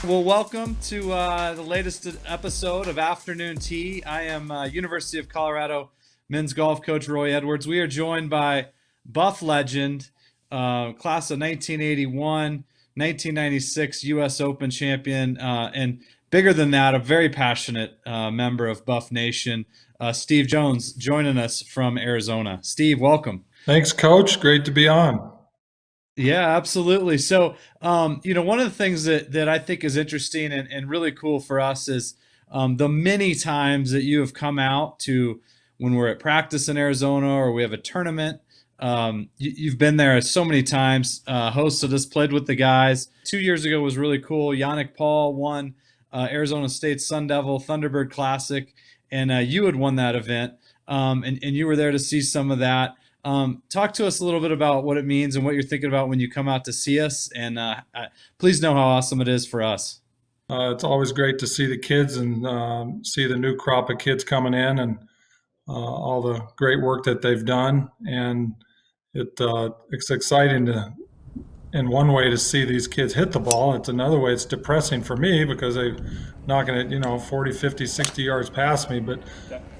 Well, welcome to the latest episode of Afternoon Tea. I am University of Colorado men's golf coach Roy Edwards. We are joined by Buff legend, class of 1981, 1996 U.S. Open champion, and bigger than that, a very passionate member of Buff Nation, Steve Jones, joining us from Arizona. Steve, welcome. Thanks, Coach. Great to be on. Yeah, absolutely. So, one of the things that I think is interesting and really cool for us is the many times that you have come out to when we're at practice in Arizona or we have a tournament. You've been there so many times, hosted us, played with the guys. 2 years ago was really cool. Yannick Paul won Arizona State Sun Devil Thunderbird Classic, and you had won that event, and you were there to see some of that. Talk to us a little bit about what it means and what you're thinking about when you come out to see us. And please know how awesome it is for us. It's always great to see the kids and see the new crop of kids coming in and all the great work that they've done. And it's exciting in one way, to see these kids hit the ball. It's another way, it's depressing for me because they're knocking it, 40, 50, 60 yards past me. But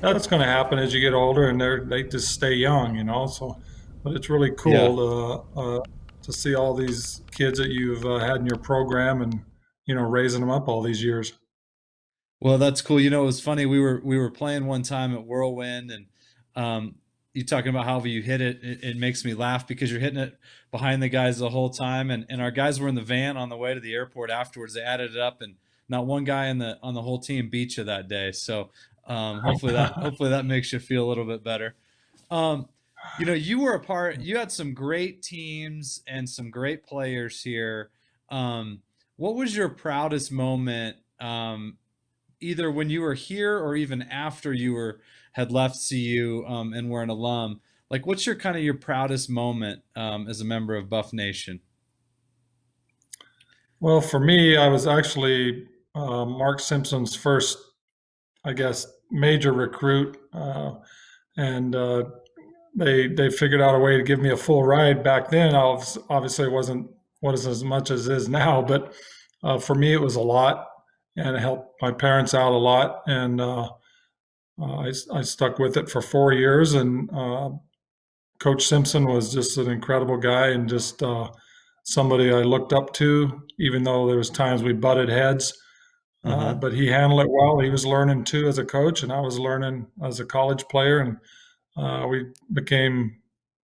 that's going to happen as you get older, and they just stay young. So, but it's really Yeah. cool to see all these kids that you've had in your program, and raising them up all these years. Well, that's cool. It was funny. We were playing one time at Whirlwind, and you talking about how you hit it, it makes me laugh because you're hitting it behind the guys the whole time, and our guys were in the van on the way to the airport afterwards. They added it up, and not one guy on the whole team beat you that day. So hopefully that makes you feel a little bit better. Um, you were a part. You had some great teams and some great players here. What was your proudest moment? Either when you were here or even after you were had left CU and were an alum. Like, what's your kind of your proudest moment as a member of Buff Nation? Well, for me, I was actually Mark Simpson's first, I guess, major recruit, and they figured out a way to give me a full ride back then. Obviously, it wasn't as much as it is now, but for me, it was a lot, and it helped my parents out a lot, and I stuck with it for 4 years. And Coach Simpson was just an incredible guy, and just somebody I looked up to, even though there was times we butted heads. Uh-huh. But he handled it well. He was learning too as a coach, and I was learning as a college player, and we became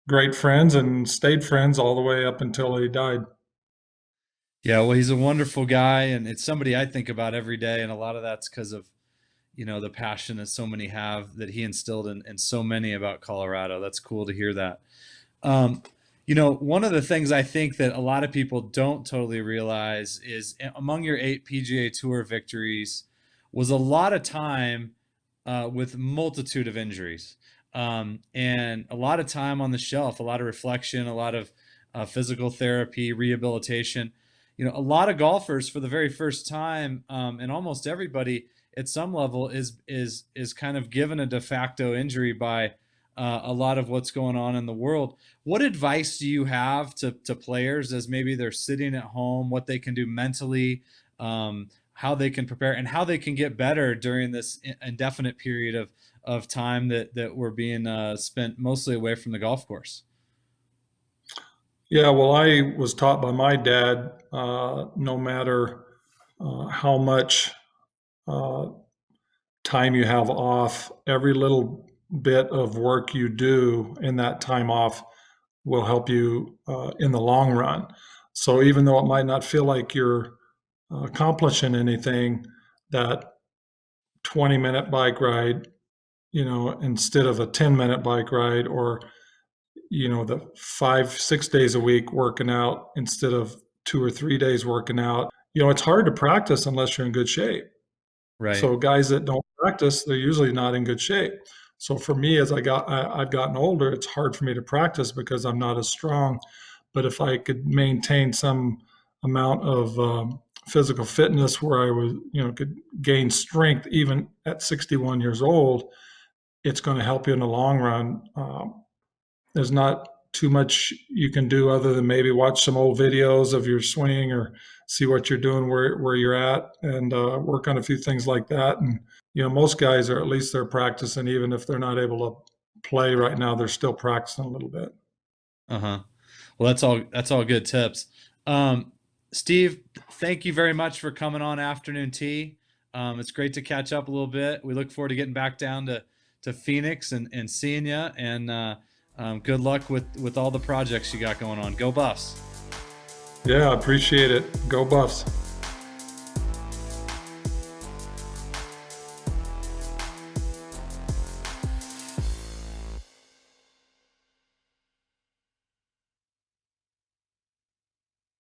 great friends and stayed friends all the way up until he died. Yeah, well, he's a wonderful guy, and it's somebody I think about every day, and a lot of that's because of the passion that so many have that he instilled in so many about Colorado. That's cool to hear that. Um, one of the things I think that a lot of people don't totally realize is among your 8 PGA Tour victories was a lot of time with multitude of injuries, and a lot of time on the shelf, a lot of reflection, a lot of physical therapy, rehabilitation. A lot of golfers for the very first time, and almost everybody at some level is kind of given a de facto injury by a lot of what's going on in the world. What advice do you have to players as maybe they're sitting at home, what they can do mentally, how they can prepare, and how they can get better during this indefinite period of time that we're being spent mostly away from the golf course? Yeah, well, I was taught by my dad, no matter how much uh, time you have off, every little bit of work you do in that time off will help you in the long run. So even though it might not feel like you're accomplishing anything, that 20-minute bike ride, instead of a 10-minute bike ride, or the 5 6 days a week working out instead of 2 or 3 days working out, it's hard to practice unless you're in good shape. Right. So guys that don't practice, they're usually not in good shape. So for me, as I've gotten older, it's hard for me to practice because I'm not as strong. But if I could maintain some amount of physical fitness where I was, could gain strength even at 61 years old, it's going to help you in the long run. There's not too much you can do other than maybe watch some old videos of your swing or see what you're doing where you're at, and work on a few things like that. And most guys are, at least they're practicing, even if they're not able to play right now, they're still practicing a little bit. Uh-huh. Well, that's all good tips. Um, Steve, thank you very much for coming on Afternoon Tea. It's great to catch up a little bit. We look forward to getting back down to Phoenix and seeing you. And good luck with all the projects you got going on. Go Buffs. Yeah, I appreciate it. Go Buffs.